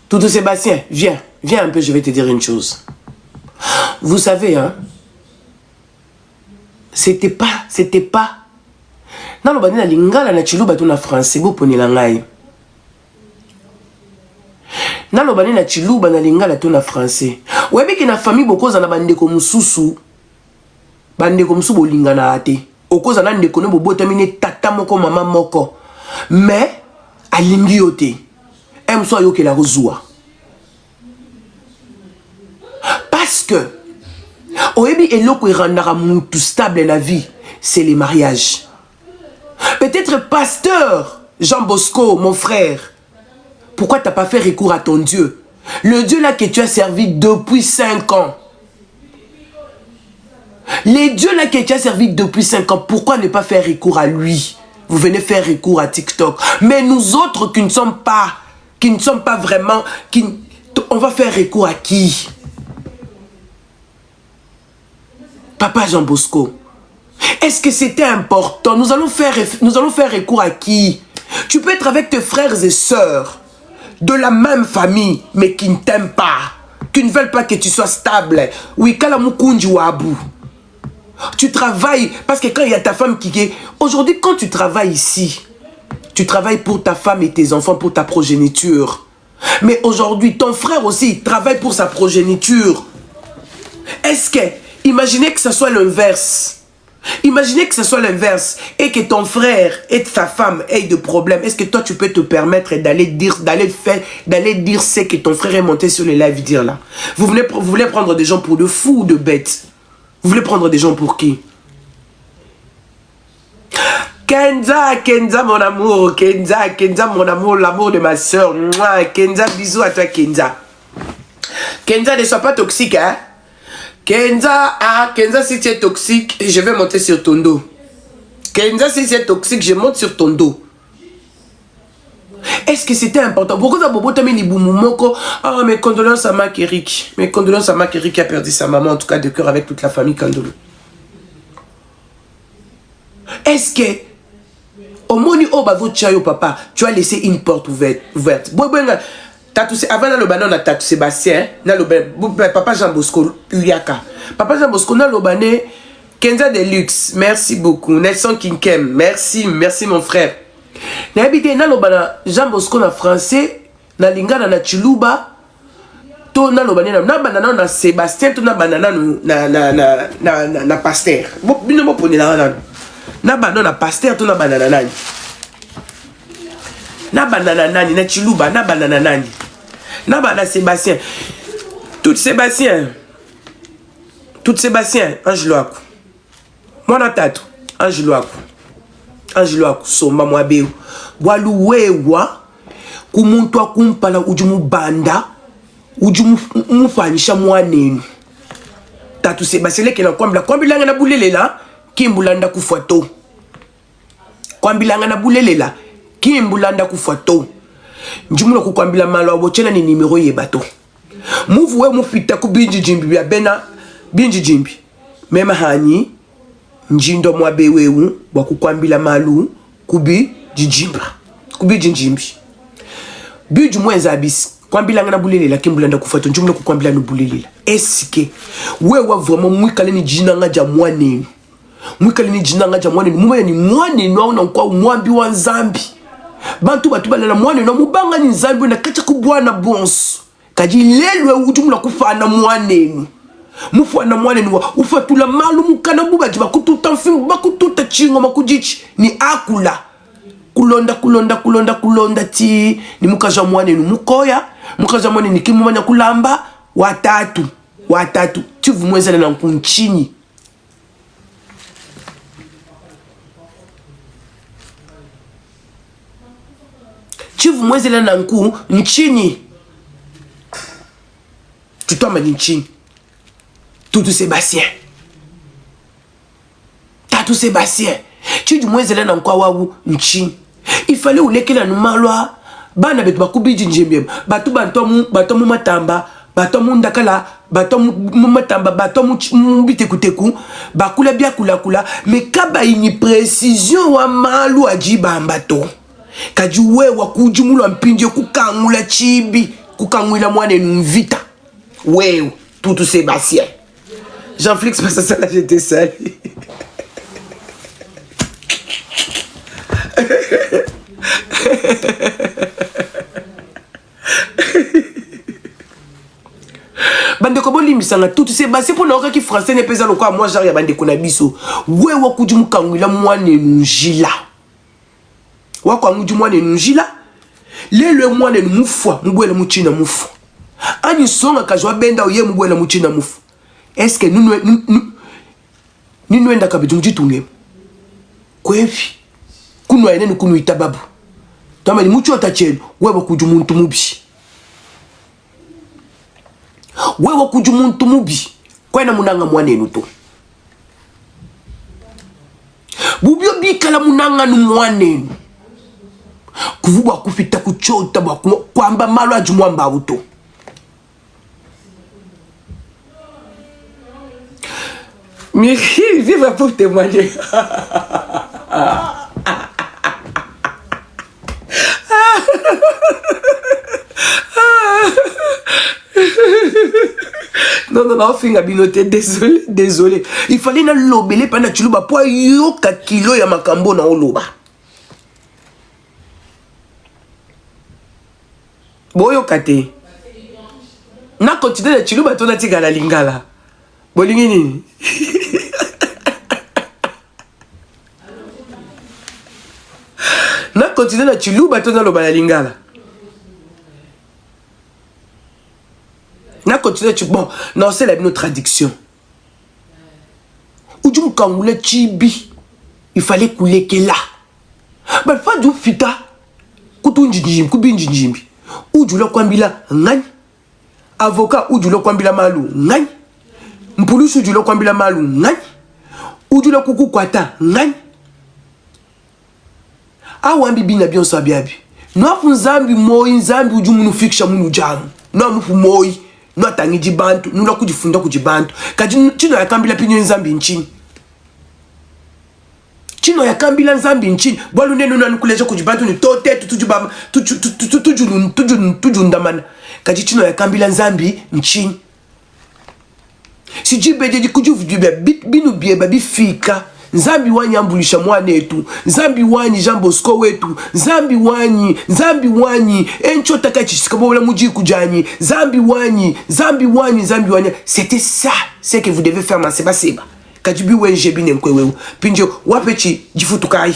Toutou Sébastien, viens. Viens un peu, je vais te dire une chose. Vous savez, hein, c'était pas. Non, le bani na lingala na chiluba tu na français, bo poni la ngai. Non, le bani na chiluba na lingala tu na français. Webi ki na famille bokoza na bande ko mususu. Bande ko musu bolinga na ate. Okoza na ndeko ne bobota mine tata moko mama moko. Mais alingi yote. Em so yo ke la rozua. Parce que, Oebi eloko irandara moutou stable la vie, c'est les mariages. Peut-être pasteur Jean Bosco, mon frère, pourquoi tu n'as pas fait recours à ton Dieu? Le Dieu là que tu as servi depuis 5 ans. Les dieux là que tu as servi depuis 5 ans, pourquoi ne pas faire recours à lui? Vous venez faire recours à TikTok. Mais nous autres qui ne sommes pas vraiment, on va faire recours à qui? Papa Jean Bosco, est-ce que c'était important? Nous allons faire recours à qui? Tu peux être avec tes frères et sœurs de la même famille, mais qui ne t'aiment pas, qui ne veulent pas que tu sois stable. Oui, kalamukunji wabu. Tu travailles, parce que quand il y a ta femme qui est... Aujourd'hui, quand tu travailles ici, tu travailles pour ta femme et tes enfants, pour ta progéniture. Mais aujourd'hui, ton frère aussi travaille pour sa progéniture. Est-ce que... Imaginez que ce soit l'inverse. Imaginez que ce soit l'inverse et que ton frère et ta femme aient de problèmes. Est-ce que toi, tu peux te permettre d'aller dire ce que ton frère est monté sur les lives dire là? Vous voulez prendre des gens pour de fous ou de bêtes? Vous voulez prendre des gens pour qui? Kenza, mon amour. Kenza, mon amour, l'amour de ma soeur. Kenza, bisous à toi, Kenza. Kenza, ne sois pas toxique, hein? Kenza, si tu es toxique, je vais monter sur ton dos. Kenza, si tu es toxique, je monte sur ton dos. Est-ce que c'était important? Pourquoi ça bobo tamini boumoumonko? Ah, mes condoléances à Marc Eric. Mes condoléances à Marc Eric qui a perdu sa maman, en tout cas de cœur avec toute la famille Kandolo. Est-ce que au moni au bavo chayo papa, tu as laissé une porte ouverte? Avant le banon na Tatou Sébastien, papa Jean Bosco Uyaka. Papa Jean Bosco na lobane Kenza Deluxe. Merci beaucoup. Nelson Kinkem. Merci mon frère. Na habité na lobana Jean Bosco na français, na lingana na chiluba. To na lobane na banana na Sébastien, to na banana na pasteur. Bino mo poni la na banana na pasteur, to na banana nani. Na banana nani na chiluba, na banana nani. Na banana Sébastien. Tout Sébastien, Angelo Aku. Moi na tatu, Angelo Aku, somba mwabeu. Walu wewa, kumuntu akumpala ujumu banda, ujumu mufanyisha mwanenu. Tatu Sébastien leke na kwambilanga na bulelela, kimbulanda kufato. Kwambilanga na bulelela, kimbulanda kufato. Njumuna kukwambila malo abochena ni nimero ye bato. Muvu we mufita ku binji jimbi ya bena binji jimbi. Mema hani njindo mwabe wewu wa kukwambila malu kubi jijimba. Kubi jinjimbi. Biju mwenza abisi. Kwambila ngana bulelela kimbulanda kufato njumuna kukwambila no bulelela. Esike wewa vraiment mwikale ni jina ngaja mwanenu. Mwikale ni jina ngaja mwanenu. Mwe ni mwanenu na kwa mwambi wa Nzambi. Bantu batubalela mwane no mubanga ni Nzambi na kacha kubwana bonso. Kaji lelwe ujumla kufana mwanenu. Mufwa na mwane nuwa. Ufatula malu mukana bubaji. Bakututa mfimu. Bakututa chingo makujichi. Ni akula. Kulonda ti. Ni mukaja mwane nu mukoya. Mukaja mwane ni kimu manya kulamba. Watatu. Chivu mwezele na mkunchini. Chivu mwezele na mkunchini. Tutoma ni nchini. Tutu Sébastien. Chivu mwezele na mkwa wawu nchini. Ifale ulekela numalwa. Bana betu bakubiji njembiem. Batu batomu matamba. Batomu ndakala. Batomu matamba. Batomu mbitekuteku. Bakula bia kula. Mekaba ini precision wa malu ajiba ambato. Kajuwe wa kujumulu mpinje kukangula chibi. Kukangula mwane nvita. Wewe, Tutu Sébastien. Jean-Flix passe ça là, j'étais sali. Bande ko boli misanga Tutu Sébastien pour na ki français ne pesa lokwa moi genre ya bande ko na biso. Wewe wa kujumu kangula mwane njila. Wa kwa nguju mwane njila. Lele mwane mufwa, mbwele muchina mufwa. Ani songa kajwa benda oye mbwele muchina mufwa. Est-ce que nous enda kabitu mjitunge? Kwevi. Kunu ayenenu kunu itababu. Tama ni mucho atachenu. Wewe kujumuntu mubi. Wewe kujumuntu mubi. Kwena munanga mwanenu to. Bubyo bikala munanga nu mwanenu. Kuvuba kufita kuchota kwamba malo ajumwamba uto. Mais vive pour témoigner. Non, finga binoté, désolé. Il fallait na lobele pendant chuluba po yoka kilo ya makambo na oloba. Boyo kate. Na continue na chuluba to na tigala lingala. Bolingi nini? Na continue na chuluba to na loba ya lingala. Na continue bon, non c'est la notre traduction. Ujum kangule chibi. Il fallait couler que là. Mais pas du fita. Kutunjinjim, kubinjinjimbi. Ujulo kwambila ngani. Avocat ujulo kwambila malu ngani. Mpulusu ujulo kwambila malu ngani. Ujulo kuku kwata ngani. Awambi bina bionso abiabi. Nwafu nzambi moi nzambi ujumunu fiksha munu jamu. Nwafu moi. No tangi jibantu, nula kujifunda kujibantu. Kaji chino ya kambila pinyo nzambi nchini. Chino ya kambila nzambi nchini. Bwalu nenu na nukuleja kujibantu ni tote tujundamana. Kaji chino ya kambila nzambi nchini. Si jibeje di kujuvidibe binu bieba bifika. Nzambi wanyi ambulisha mwane etu. Nzambi wanyi Jean Bosco wetu. Nzambi wanyi. Encho takachisika wala muji kujanyi. Nzambi wanyi. C'était ça. C'est que vous devez faire ma seba. Kajibi wenje bine mkwewewu. Pinjo wapechi jifutukai.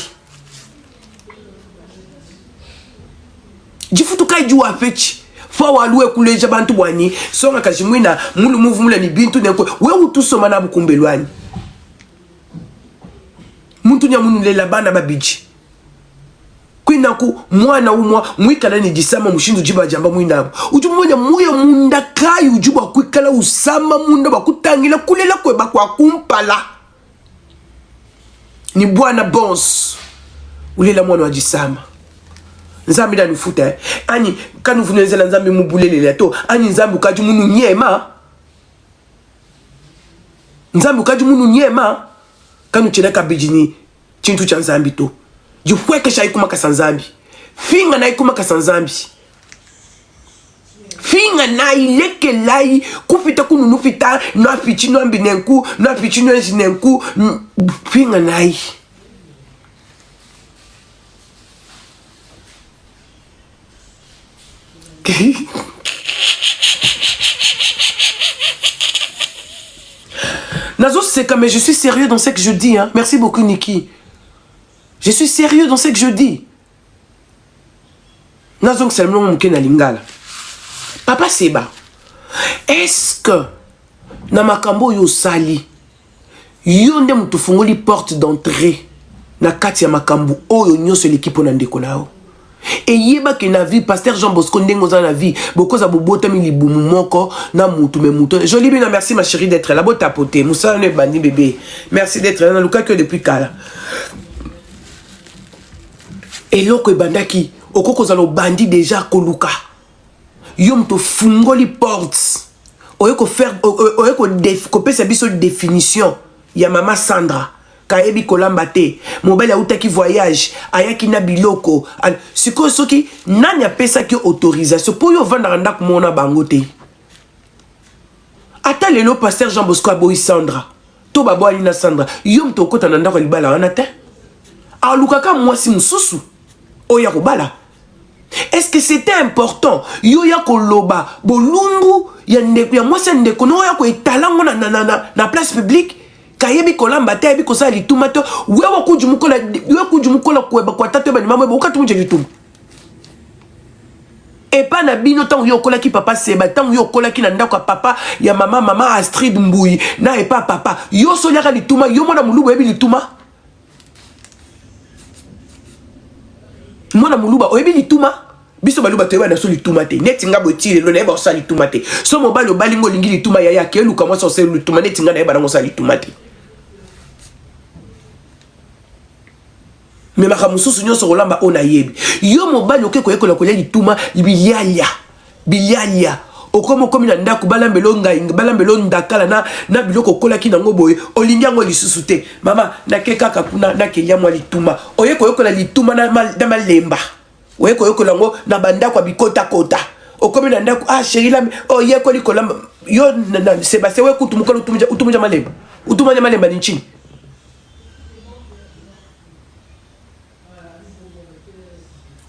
Jifutukai ju wapechi. Fa waluwe kuleja bantu wanyi. Songa kajimwina mulu muvu mula ni bintu nenkwe. Wewe tusoma na bukumbelwani. Muntu nyamunu lela bana babiji. Kwina ku mwana umwa mwikala ni jisama mushindu jiba jamba mwinabu. Ujumwonya muya munda kai ujuba kwikala usama munda bakutangila kulela kweba kwa kumpala. Ni bwana boss. Ulela mwana wajisama. Nzambi da nufuta Ani kanu vunezela nzambi mubulele lato. Ani nzambi ukaji munu nyema. Kanu chenaka bijini chintu cha nzambi to. Jukweke sha ikuma kasanzambi. Finga na ikuma kasanzambi. Finga na ileke lai kufita kunu nufita na pichino ambinenku na pichino enzinenku finga nai. Nazo Seka, mais je suis sérieux dans ce que je dis. Hein. Merci beaucoup, Niki. Je suis sérieux dans ce que je dis. Nazo Selmon Mouke na Lingala. Papa Seba, est-ce que na makambo yo sali, yo nde mutu fungoli porte d'entrée na kati ya makambo oyo nyonso l'équipe na ndeko nao? Et yeba ke na vie pasteur Jean Bosco ndengo za na vie bokoza bobotami libumu moko na mutu me mutu. Joli bien, merci ma chérie d'être là. Bo tapoter Moussa ne bandi bébé. Merci d'être là. Na luka que depuis kala. Et loko ebandaki okoko za lo bandi déjà koluka. Yom to fungoli porte. Oyeko faire oyeko pesa biso définition ya mama Sandra. Kaebi kolamba te mobile autaki voyage ayaki na biloko siko soki nani apesa ki autorisation pour yo vendre ndako mona bango te. Ata lelo pasteur Jean Bosco aboyi Sandra to babo ali na Sandra yom to kota na ndako libala wana te alukaka mwasi mususu oya kobala. Est-ce que c'était important yo ya koloba bolungu ya ndeko ya mwasi ndeko no ya ko etalango na place publique? Kayebi kolamba te yebi kosala lituma to wewe kujumukola kweba kwa tatu bani mama ukati munje lituma et pas na bino tangu yo kola ki papa Seba tangu yo kola ki na ndako papa ya mama Astrid Mbuyi na et pas papa yo sonya lituma yo mona muluba yebi lituma mona muluba oyebi lituma biso baluba to na so lituma te neti nga botile lo na yeba osala lituma te so mobalo balingo lingi lituma ya ke luka mo so se lituma neti nga na yeba ngo osala lituma te. Mais ma mususu nyonso kolamba ona yebi yo mobali okeko yekola kolia lituma bilialia okomo komi na ndako balambelo ngai balambelo ndakala na biloko kolaki nango boye olingi yango lisusu te mama nakeka kakuna nakelia mwa lituma oyeko yekola lituma na malemba oyeko yekola ngo na bandako abikota kota okomi na ndako chérie la oyeko likolamba yo na Sebastien we kutumuka utumja malemba utumanya malemba ni nchini.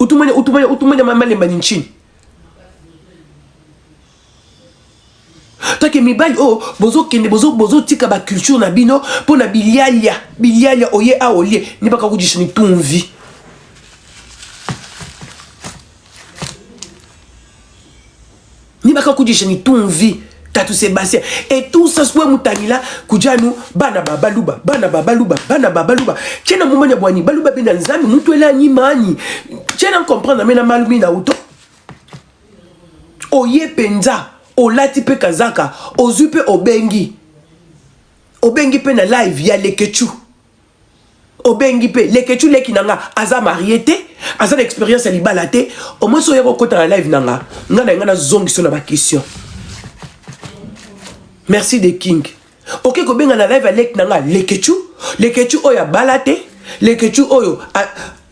Utumanya malemba ni nchini. Take mibali bozo kende bozo tika ba culture na bino pona bilialia oye a olie ni baka kujisha ni tumvi. Ni baka kujisha ni tumvi tatu Sébastien et tout ça soit mutanila kujanu bana babaluba tena mumanya bwani baluba bina nzambi mutu ela nyimani tena comprendre mena malumi na auto oye penza olati pe kazaka ozupe obengi pe na live ya lekechu obengi pe lekechu leki nanga aza marié aza d'expérience à libala te au moins so yako kota na live nanga ngana zongi so na ba question. Merci de King. Ok, ko benga na live avec nanga lekechu oyo balate, lekechu oyo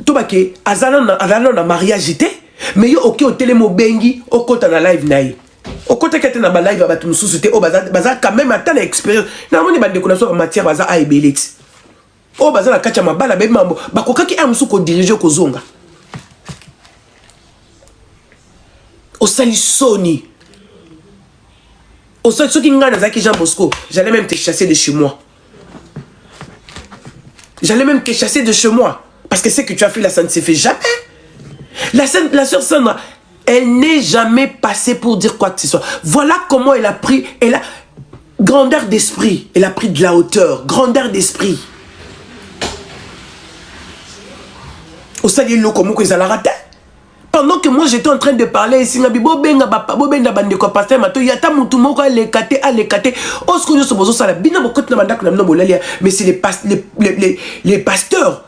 tobake azana na mariage te, mais yo ok o telemo bengi okota na live nayi. Okota kete na ba live abatu mususu te o baza quand même atteint l'expérience. Na moni bande kuna so matière baza a ebeleti. O baza na kacha mabala be mambo bakokaki amsu ko diriger ko zonga. O sali soni. Au sol, ceux qui n'ont pas Jean Bosco, j'allais même te chasser de chez moi. J'allais même te chasser de chez moi. Parce que ce que tu as fait là, ça ne s'est fait jamais. La sœur Sandra, elle n'est jamais passée pour dire quoi que ce soit. Voilà comment elle a pris, grandeur d'esprit. Elle a pris de la hauteur, grandeur d'esprit. Au sol, il y a le comment qu'ils ont raté. Pendant que moi j'étais en train de parler ici, mais c'est les pasteurs.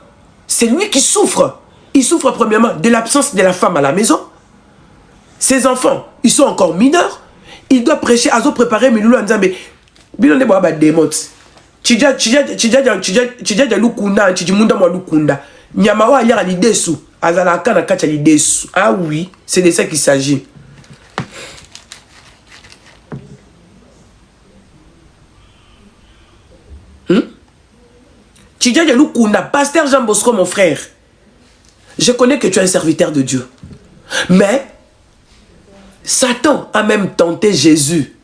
C'est lui qui souffre. Il souffre premièrement de l'absence de la femme à la maison. Ses enfants, ils sont encore mineurs. Il doit prêcher, à préparer Milou Nzambe. Bilon de boaba démot. Chidja lukunda, chidimunda mwa lukunda. Nyamawa yara lidesu. Azalaka na kacha lidesu. Ah oui, c'est de ça qu'il s'agit. Chidja lukunda, pasteur Jean Bosco, mon frère. Je connais que tu es un serviteur de Dieu. Mais Satan a même tenté Jésus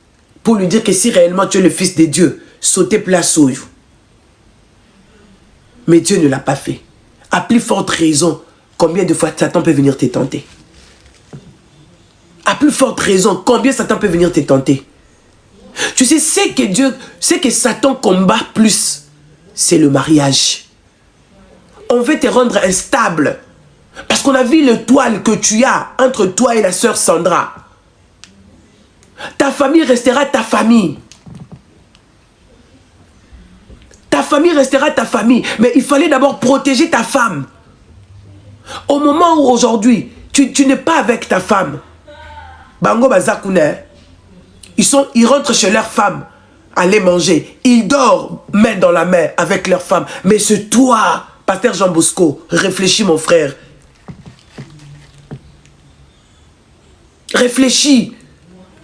pour lui dire que si réellement tu es le fils de Dieu, sauter place oyo. Mais Dieu ne l'a pas fait. À plus forte raison, combien de fois Satan peut venir te tenter? À plus forte raison, combien Satan peut venir te tenter? Tu sais, c'est que Satan combat plus, c'est le mariage. On veut te rendre instable. Parce qu'on a vu le toile que tu as entre toi et la sœur Sandra. Ta famille restera ta famille. Ta famille restera ta famille. Mais il fallait d'abord protéger ta femme. Au moment où aujourd'hui, tu n'es pas avec ta femme. Bango Bazakune. Ils rentrent chez leur femme. Aller manger. Ils dorment main dans la main avec leur femme. Mais c'est toi, Pasteur Jean Bosco. Réfléchis mon frère. Réfléchis.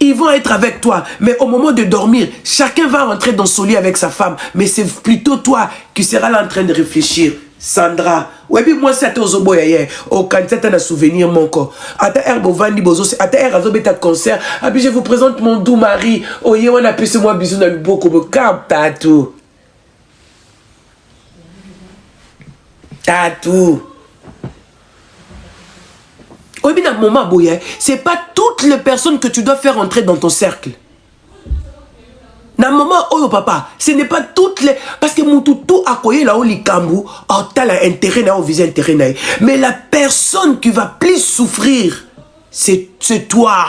Ils vont être avec toi. Mais au moment de dormir, chacun va rentrer dans son lit avec sa femme. Mais c'est plutôt toi qui seras là en train de réfléchir. Sandra. Ouais, puis moi, c'est aux oboyés. Au candidat, t'as un souvenir, mon corps. Ata herbe vandi bozo. Ata herbe azobeta concert. Ah, puis je vous présente mon doux mari. Oh, yé, on appelle ce moi bisou dans le boko. Tatou. Tatou. Oui, mais dans le moment, c'est pas toutes les personnes que tu dois faire entrer dans ton cercle. Dans le moment, oh papa, ce n'est pas toutes les... Parce que mon toutou a koyé là où les kambou, oh t'as l'intérêt là, on vise intérêt. Mais la personne qui va plus souffrir, c'est toi.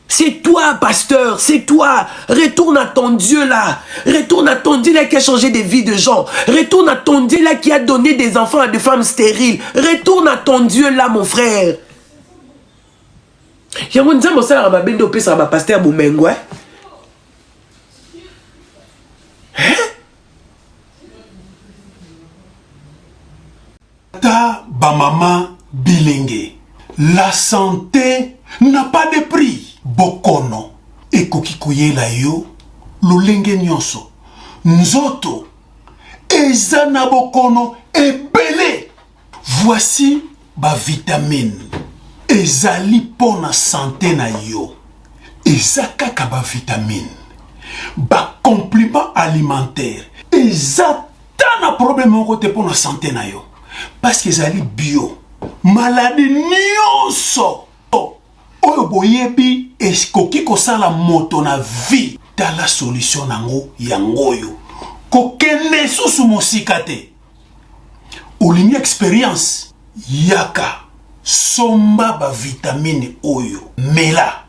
C'est toi, pasteur, c'est toi. Retourne à ton Dieu là. Retourne à ton Dieu là qui a changé des vies de gens. Retourne à ton Dieu là qui a donné des enfants à des femmes stériles. Retourne à ton Dieu là, mon frère. Il y a un gens qui ont bendo pesa ba pasteur Boumengo. Hein? Ta ba maman bilenge. La santé n'a pas de prix. Bokono ekoki koyela yo lolenge nyonso nzoto eza na bokono ebele. Voici ba vitamine ezali pona santé na yo. Eza kaka ba vitamine ba complément alimentaire eza tana problème moko te pona santé na yo parce que ezali bio. Maladie nyonso oyo boyebi eskoki kosala moto na vie ta la solution nango yangoyo kokende susu mosika te. Olingi expérience yaka somba ba vitamine oyo mela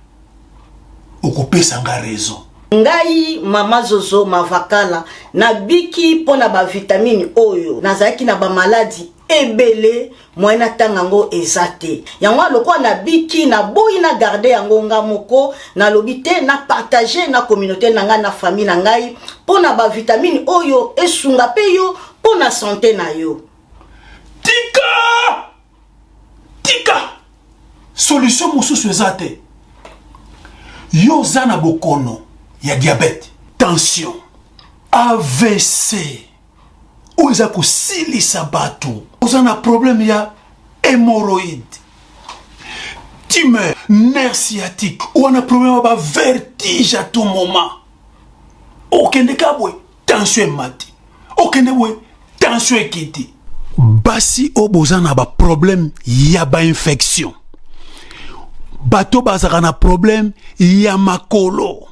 okopesa nga raison. Ngai mama Zozo Mavakala na biki pona ba vitamine oyo nazaki na ba maladie ebele moyena tangango ezate yango lokwa na biki na boyi na garder yango nga moko na lobité na partager na communauté na nga na famille na ngai pona ba vitamine oyo esunga pe yo pona santé na yo. Tika solution mosusu ezate yo zana bokono ya diabète, tension, AVC. Ou eza kosilisa bato. Ozana problème ya hémorroïde, tumeur, nerf sciatique. Ou on a problème ba vertige à tout moment. Okende kabwe tension mati. Okende we tension ekiti. Basi obozana ba problème ya ba infection. Bato bazaka na problème ya makolo.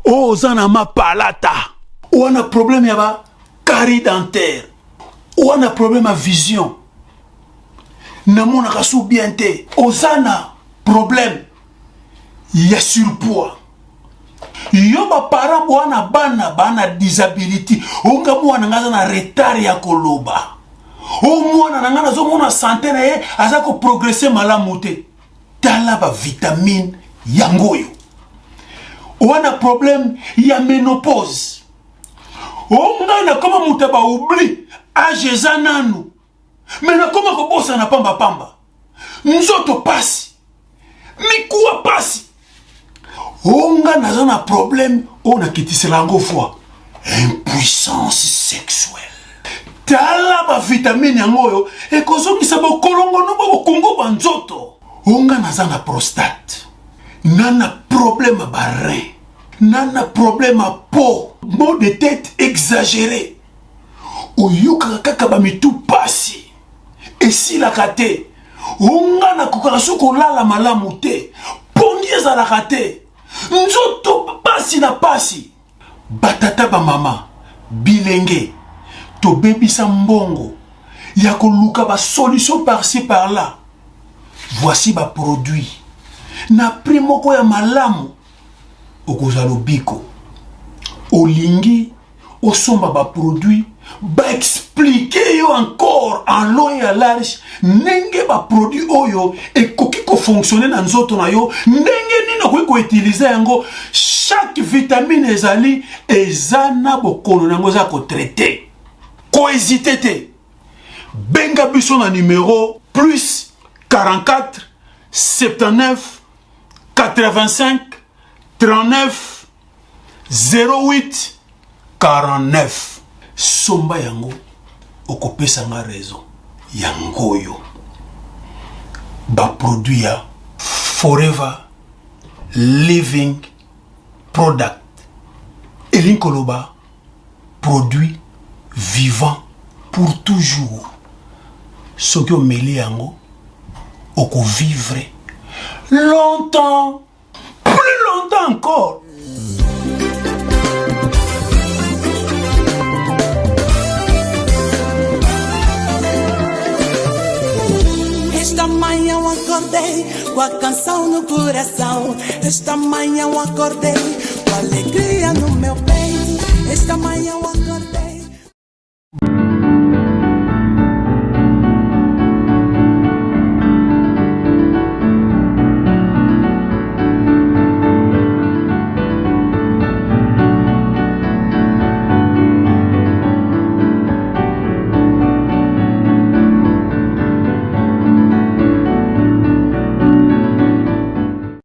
Ozana ma palata. Ou on a problème ya ba carie dentaire. Ou on a problème à vision. Namona kasu bien te. Ozana problème. Ya surpoids. Yo ba para mwana bana disability. Onga mwana ngaza na retard ya koloba. O mwana ngana zo mona santé na ye azako progresser malamu te. Tala ba vitamine yangoyo. Ou on a problème ya ménopause. Onga na kama mutaba oubli age zananu. Mais na koma ko bossa na pamba. Nzoto pasi. Mikuwa pasi. Onga na zona problème on a kitisi lango foi. Impuissance sexuelle. Tala ba vitamine yangoyo e kozongisa ba kolongo no ba kongo ba nzoto. Onga na zana prostate. nana problème à barin, nana problème à peau, maux de tête exagéré. Oyuka kaka ba mitu pasi. Et si la kate, onga na kokarasu lala malamu te, pongi za la kate, nzoto pasi na pasi. Batata ba mama, bilenge, to baby sambongo, yako luka ba solution par-ci par-là. Voici ba produit. Na primoko ya malamu, okozalo biko. Olingi, osomba ba produit, ba expliquer yo encore en long et à large nenge ba produit oyo et koki ko fonctionner na nzoto na yo nenge nino ko utiliser yango chaque vitamine ezali ezana bokono nango za ko traiter ko hésiter te benga biso na numéro plus 44 79 85 39 08 49. Somba yango okopesa nga raison yango yo ba produit ya Forever Living Product elinkoloba produit vivant pour toujours. Soki omeli yango oko vivre longtemps, plus longtemps encore. Esta manhã eu acordei com a canção no coração. Esta manhã eu acordei com a alegria no meu peito. Esta manhã eu acordei.